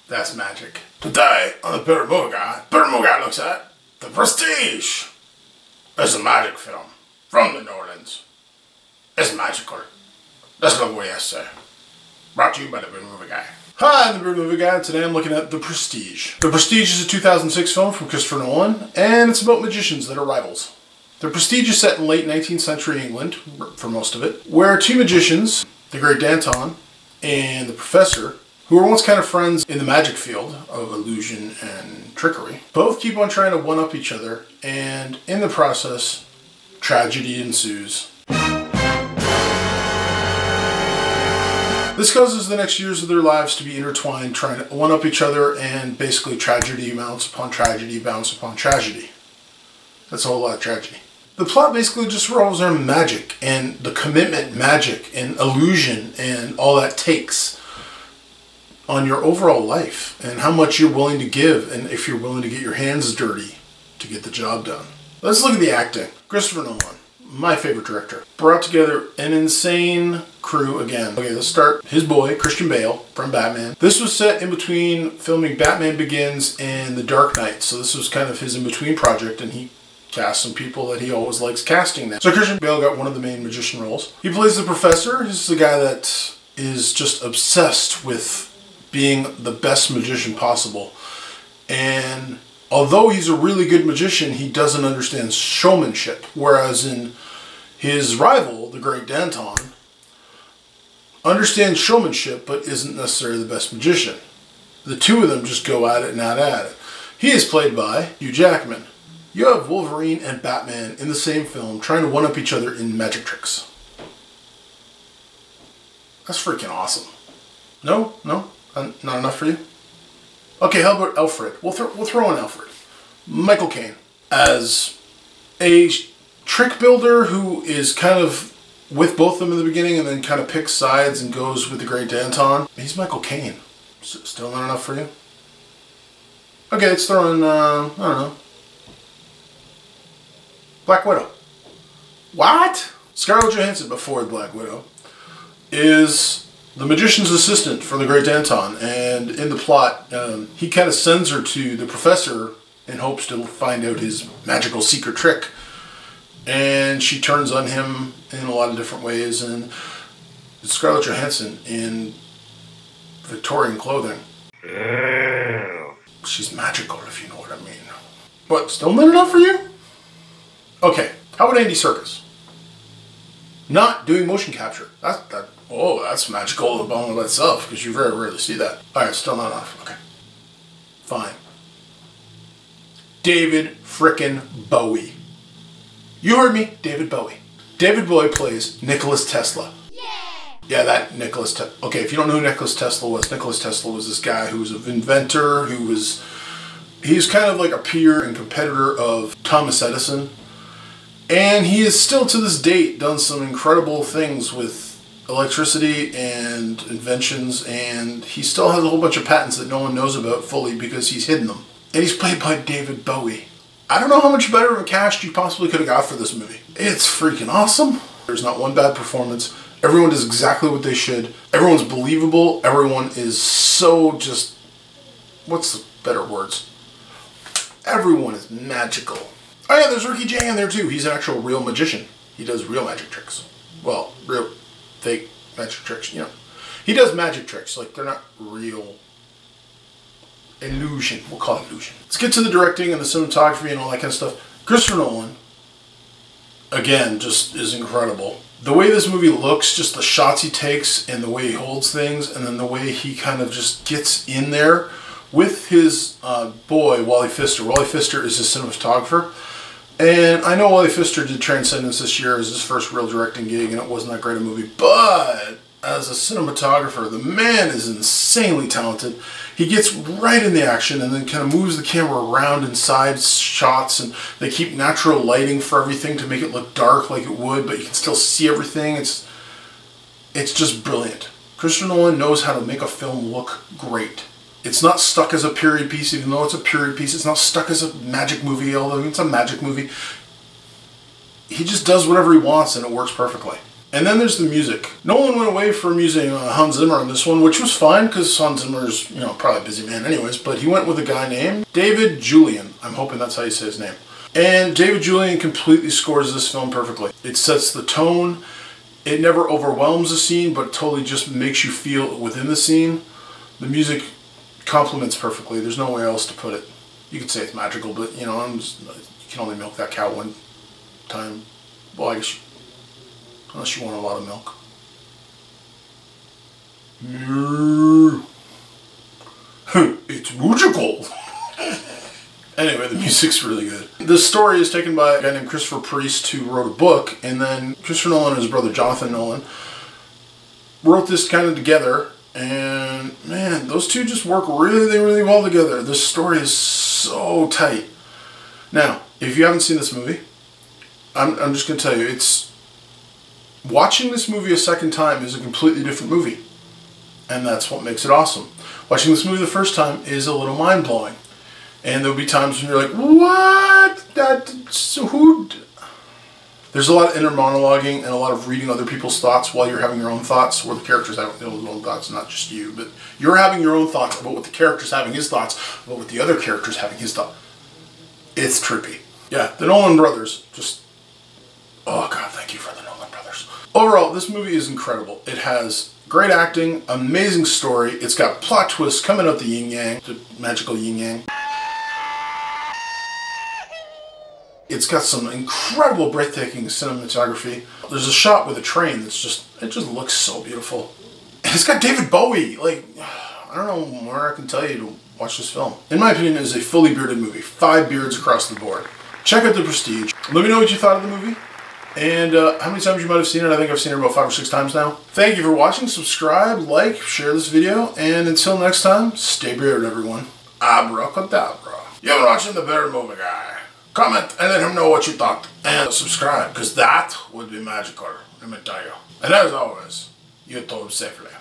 That's magic. Today on the Bitter Movie Guy looks at The Prestige. It's a magic film from the New Orleans. It's magical. Let's look what he has to say. Brought to you by the Bitter Movie Guy. Hi, I'm the Bitter Movie Guy. Today I'm looking at The Prestige. The Prestige is a 2006 film from Christopher Nolan, and it's about magicians that are rivals. The Prestige is set in late 19th century England, for most of it, where two magicians, the Great Danton and the Professor, who were once kind of friends in the magic field of illusion and trickery, both keep on trying to one-up each other, and in the process, tragedy ensues. This causes the next years of their lives to be intertwined, trying to one-up each other, and basically tragedy mounts upon tragedy, mounts upon tragedy. That's a whole lot of tragedy. The plot basically just revolves around magic, and the commitment magic and illusion and all that takes on your overall life, and how much you're willing to give, and if you're willing to get your hands dirty to get the job done. Let's look at the acting. Christopher Nolan, my favorite director, brought together an insane crew again. Okay, let's start. His boy, Christian Bale, from Batman. This was set in between filming Batman Begins and The Dark Knight, so this was kind of his in-between project, and he cast some people that he always likes casting now. So Christian Bale got one of the main magician roles. He plays the Professor. He's the guy that is just obsessed with being the best magician possible. And although he's a really good magician, he doesn't understand showmanship. Whereas in his rival, the Great Danton, understands showmanship but isn't necessarily the best magician. The two of them just go at it and at it. He is played by Hugh Jackman. You have Wolverine and Batman in the same film trying to one-up each other in magic tricks. That's freaking awesome. No? Not enough for you? Okay, how about Alfred? We'll throw in Alfred. Michael Caine as a trick builder who is kind of with both of them in the beginning and then kind of picks sides and goes with the Great Danton. He's Michael Caine. Still not enough for you? Okay, let's throw in, I don't know, Black Widow. What? Scarlett Johansson, before Black Widow, is the magician's assistant for the Great Danton, and in the plot, he kind of sends her to the Professor in hopes to find out his magical secret trick, and she turns on him in a lot of different ways, and Scarlett Johansson in Victorian clothing. She's magical, if you know what I mean. What, still not enough for you? Okay, how about Andy Serkis? Not doing motion capture. That's magical all by itself, because you very rarely see that. Alright, still not enough. Okay. Fine. David frickin' Bowie. You heard me, David Bowie. David Bowie plays Nicholas Tesla. Yeah, that Nicholas Tesla. Okay, if you don't know who Nicholas Tesla was this guy who was an inventor, he's kind of like a peer and competitor of Thomas Edison. And he has still to this date done some incredible things with electricity and inventions, and he still has a whole bunch of patents that no one knows about fully because he's hidden them. And he's played by David Bowie. I don't know how much better of a cast you possibly could have got for this movie. It's freaking awesome. There's not one bad performance. Everyone does exactly what they should. Everyone's believable. Everyone is so just... what's the better words? Everyone is magical. Oh yeah, there's Ricky Jay in there too. He's an actual real magician. He does real magic tricks. Well, real fake magic tricks, you know. He does magic tricks, like they're not real. Illusion. We'll call it illusion. Let's get to the directing and the cinematography and all that kind of stuff. Christopher Nolan, again, just is incredible. The way this movie looks, just the shots he takes and the way he holds things, and then the way he kind of just gets in there with his boy, Wally Pfister. Wally Pfister is his cinematographer. And I know Wally Pfister did Transcendence this year as his first real directing gig, and it wasn't that great a movie, but as a cinematographer, the man is insanely talented. He gets right in the action and then kind of moves the camera around in side shots, and they keep natural lighting for everything to make it look dark like it would, but you can still see everything. It's just brilliant. Christopher Nolan knows how to make a film look great. It's not stuck as a period piece, even though it's a period piece. It's not stuck as a magic movie, although it's a magic movie. He just does whatever he wants and it works perfectly. And then there's the music. Nolan went away from using Hans Zimmer on this one, which was fine because Hans Zimmer's, you know, probably a busy man anyways, but he went with a guy named David Julian. I'm hoping that's how you say his name. And David Julian completely scores this film perfectly. It sets the tone. It never overwhelms the scene, but totally just makes you feel within the scene. The music complements perfectly. There's no way else to put it. You could say it's magical, but, you know, you can only milk that cow one time. Well, I guess unless you want a lot of milk. It's magical. Anyway, the music's really good. The story is taken by a guy named Christopher Priest who wrote a book, and then Christopher Nolan and his brother Jonathan Nolan wrote this kind of together, and man, those two just work really, really well together. This story is so tight. Now, if you haven't seen this movie, I'm just going to tell you, watching this movie a second time is a completely different movie. And that's what makes it awesome. Watching this movie the first time is a little mind-blowing. And there'll be times when you're like, what? There's a lot of inner monologuing and a lot of reading other people's thoughts while you're having your own thoughts, or the characters having their own thoughts, not just you, but you're having your own thoughts about what the character's having his thoughts, about what the other character's having his thoughts. It's trippy. Yeah, the Nolan brothers, just, oh God, thank you for the Nolan brothers. Overall, this movie is incredible. It has great acting, amazing story, it's got plot twists coming out the yin-yang, the magical yin-yang. It's got some incredible, breathtaking cinematography. There's a shot with a train that's just, it just looks so beautiful. And it's got David Bowie. Like, I don't know more I can tell you to watch this film. In my opinion, it is a fully bearded movie. 5 beards across the board. Check out The Prestige. Let me know what you thought of the movie. And how many times you might have seen it. I think I've seen it about 5 or 6 times now. Thank you for watching. Subscribe, like, share this video. And until next time, stay bearded, everyone. Abracadabra. You've been watching The Bearded Movie Guy. Comment and let him know what you thought. And subscribe, because that would be magical, let me tell you. And as always, you told safely.